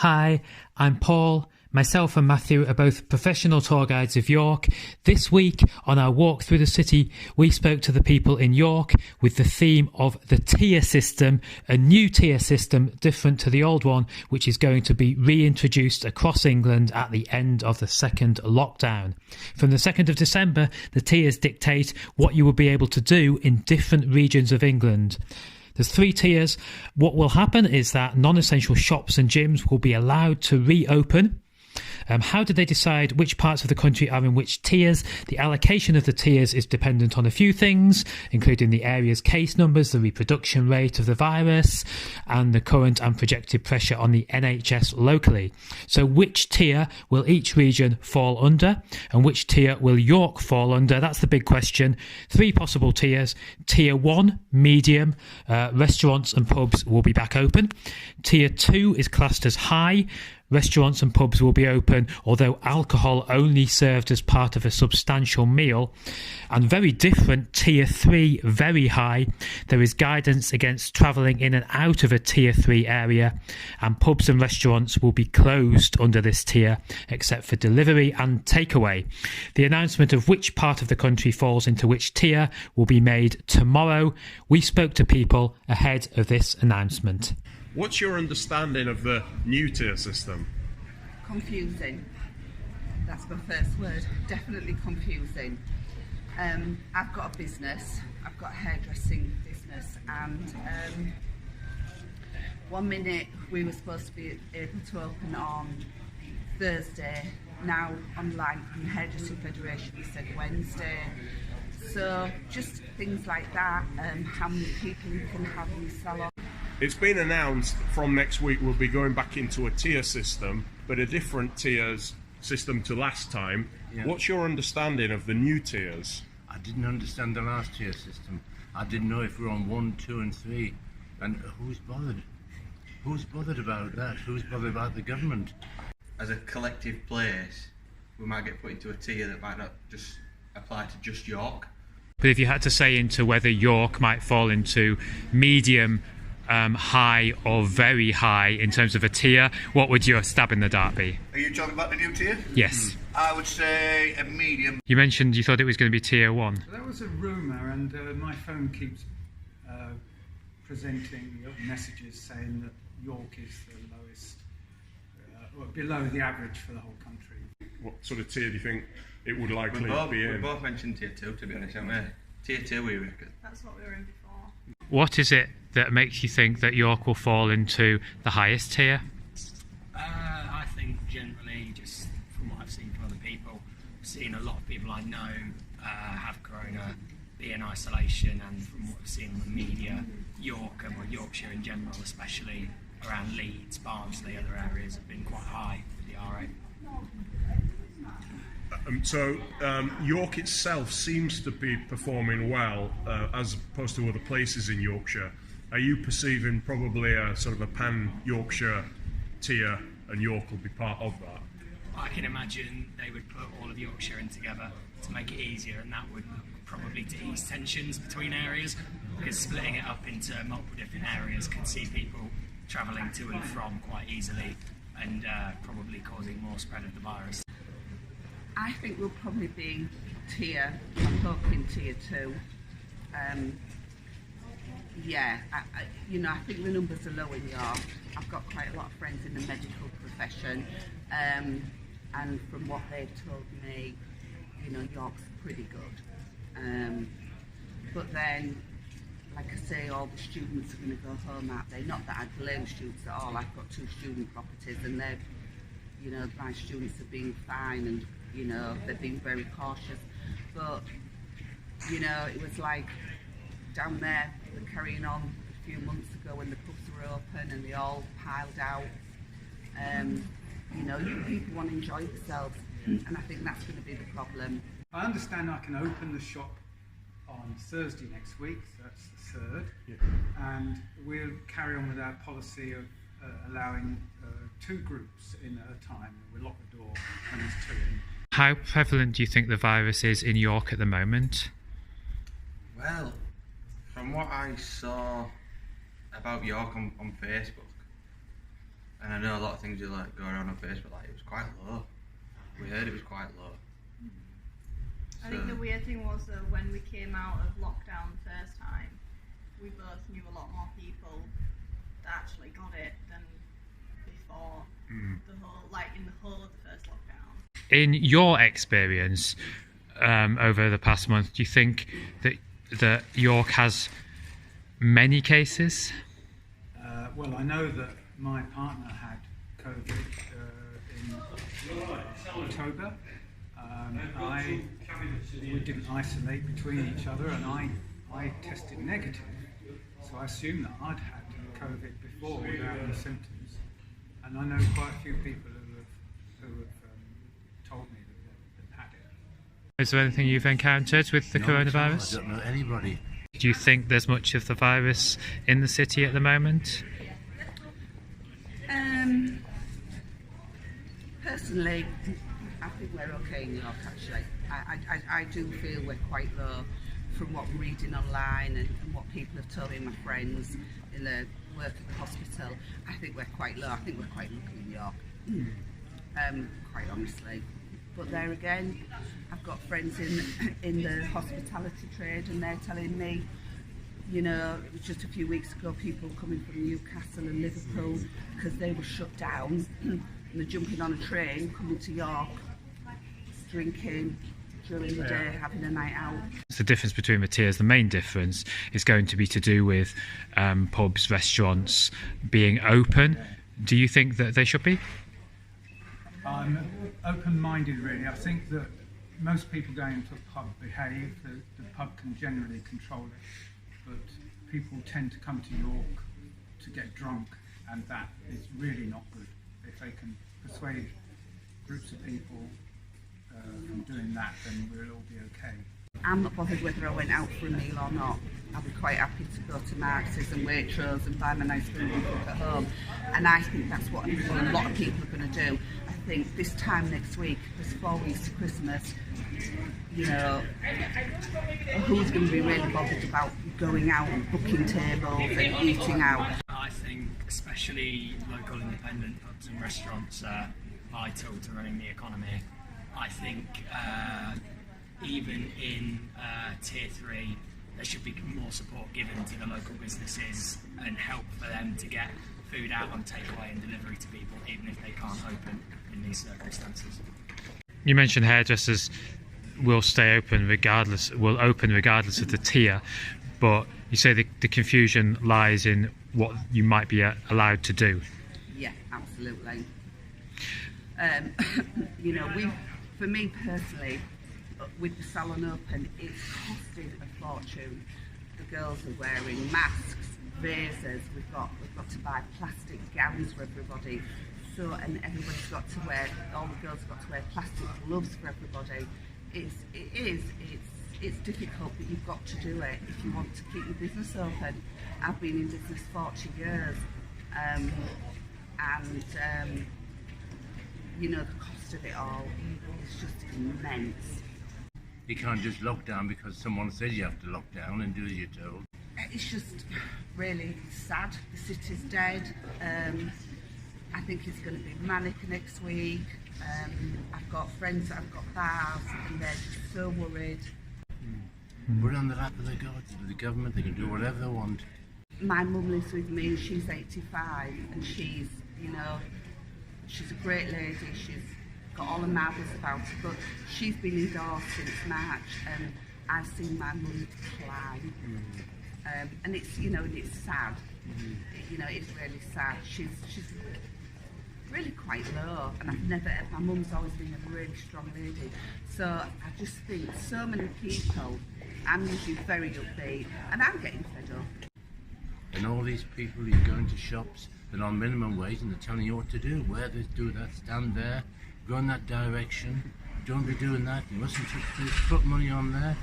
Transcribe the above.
Hi, I'm Paul. Myself and Matthew are both professional tour guides of York. This week, on our walk through the city, we spoke to the people in York with the theme of the tier system, a new tier system different to the old one, which is going to be reintroduced across England at the end of the second lockdown. From the 2nd of December, the tiers dictate what you will be able to do in different regions of England. There's 3 tiers. What will happen is that non-essential shops and gyms will be allowed to reopen. How do they decide which parts of the country are in which tiers? The allocation of the tiers is dependent on a few things, including the area's case numbers, the reproduction rate of the virus, and the current and projected pressure on the NHS locally. So which tier will each region fall under, and which tier will York fall under? That's the big question. 3 possible tiers. Tier 1, medium, restaurants and pubs will be back open. Tier 2 is classed as high. Restaurants and pubs will be open, although alcohol only served as part of a substantial meal. And very different, Tier 3, very high. There is guidance against travelling in and out of a Tier 3 area, and pubs and restaurants will be closed under this tier, except for delivery and takeaway. The announcement of which part of the country falls into which tier will be made tomorrow. We spoke to people ahead of this announcement. What's your understanding of the new tier system? Confusing. That's my first word. Definitely confusing. I've got a business. I've got a hairdressing business, and 1 minute we were supposed to be able to open on Thursday. Now online from the Hairdressing Federation we said Wednesday. So just things like that. How many people you can have in the salon. It's been announced from next week we'll be going back into a tier system, but a different tiers system to last time. Yeah. What's your understanding of the new tiers? I didn't understand the last tier system. I didn't know if we were on 1, 2 and 3. And who's bothered? Who's bothered about that? Who's bothered about the government? As a collective place, we might get put into a tier that might not just apply to just York. But if you had to say into whether York might fall into medium, high or very high in terms of a tier, what would your stab in the dark be? Are you talking about the new tier? Yes. I would say a medium. You mentioned you thought it was going to be tier 1. That was a rumour, and my phone keeps presenting messages saying that York is the lowest, or below the average for the whole country. What sort of tier do you think it would likely be in? We both mentioned tier 2, to be honest, haven't we? Tier 2 we reckon. That's what we were in before. What is it that makes you think that York will fall into the highest tier? I think generally, just from what I've seen from other people, I've seen a lot of people I know have corona, be in isolation, and from what I've seen in the media, York and Yorkshire in general, especially around Leeds, Barnsley, other areas, have been quite high with the R8. York itself seems to be performing well as opposed to other places in Yorkshire. Are you perceiving probably a sort of a pan-Yorkshire tier, and York will be part of that? I can imagine they would put all of Yorkshire in together to make it easier, and that would probably to ease tensions between areas, because splitting it up into multiple different areas could see people travelling to and from quite easily, and probably causing more spread of the virus. I think we'll probably be tier, I'm hoping tier 2. I think the numbers are low in York. I've got quite a lot of friends in the medical profession, and from what they've told me, York's pretty good. But then, like I say, all the students are going to go home, aren't they? Not that I blame students at all. I've got 2 student properties, and they've, my students have been fine, and they've been very cautious. But it was like down there, carrying on a few months ago when the pubs were open and they all piled out. People want to enjoy themselves, and I think that's going to be the problem. I understand I can open the shop on Thursday next week, so that's the 3rd, and we'll carry on with our policy of allowing 2 groups in at a time. We'll lock the door when there's 2 in. How prevalent do you think the virus is in York at the moment? Well, from what I saw about York on Facebook, And I know a lot of things are like going on Facebook, like it was quite low. We heard it was quite low. I think the weird thing was that when we came out of lockdown the first time, we both knew a lot more people that actually got it than before the whole, like in the whole of the first lockdown. In your experience over the past month, do you think that York has many cases? Well, I know that my partner had COVID in October. We didn't isolate between each other, and I tested negative. So I assumed that I'd had COVID before without any symptoms. And I know quite a few people who have told me that they've had it. Is there anything you've encountered with the coronavirus? I don't know anybody. Do you think there's much of the virus in the city at the moment? Personally, I think we're okay in York actually. I do feel we're quite low from what I'm reading online and what people have told me, my friends in the work at the hospital. I think we're quite low. I think we're quite lucky in York, quite honestly. But there again, I've got friends in the hospitality trade, and they're telling me, you know, it was just a few weeks ago, people coming from Newcastle and Liverpool because they were shut down, and they're jumping on a train, coming to York, drinking during the day, having a night out. The difference between the tiers, the main difference is going to be to do with pubs, restaurants being open. Do you think that they should be? I'm open-minded, really. I think that most people going into a pub behave. The pub can generally control it, but people tend to come to York to get drunk, and that is really not good. If they can persuade groups of people from doing that, then we'll all be okay. I'm not bothered whether I went out for a meal or not. I'll be quite happy to go to Marx's and Waitrose and buy my nice food and cook at home. And I think that's what a lot of people are going to do. I think this time next week, there's 4 weeks to Christmas, you know, who's going to be really bothered about going out and booking tables and eating out? I think especially local independent pubs and restaurants are vital to running the economy. I think even in tier 3 there should be more support given to the local businesses and help for them to get food out on takeaway and delivery to people even if they can't open in these circumstances. You mentioned hairdressers will open regardless of the tier, but you say the confusion lies in what you might be allowed to do. Yeah, absolutely. You know, for me personally, with the salon open, it's costed a fortune. The girls are wearing masks, razors. We've got to buy plastic gowns for everybody. So, and everybody's got to wear. All the girls have got to wear plastic gloves for everybody. It's difficult, but you've got to do it if you want to keep your business open. I've been in business 40 years, and you know, the cost of it all is just immense. You can't just lock down because someone said you have to lock down and do as you're told. It's just really sad. The city's dead. I think it's going to be manic next week. I've got friends that have got bars and they're just so worried. We're on the lap of the gods, the government, they can do whatever they want. My mum lives with me, she's 85, and she's, you know, she's a great lady, she's got all the marvels about her, but she's been indoors since March, and I've seen my mum decline. And it's, you know, it's sad. You know, it's really sad. She's really quite low, and my mum's always been a really strong lady. So I just think so many people, I'm usually very upbeat, and I'm getting fed up. And all these people who go into shops, they're on minimum wage and they're telling you what to do. Wear this, do that, stand there, go in that direction. Don't be doing that. You mustn't put money on there.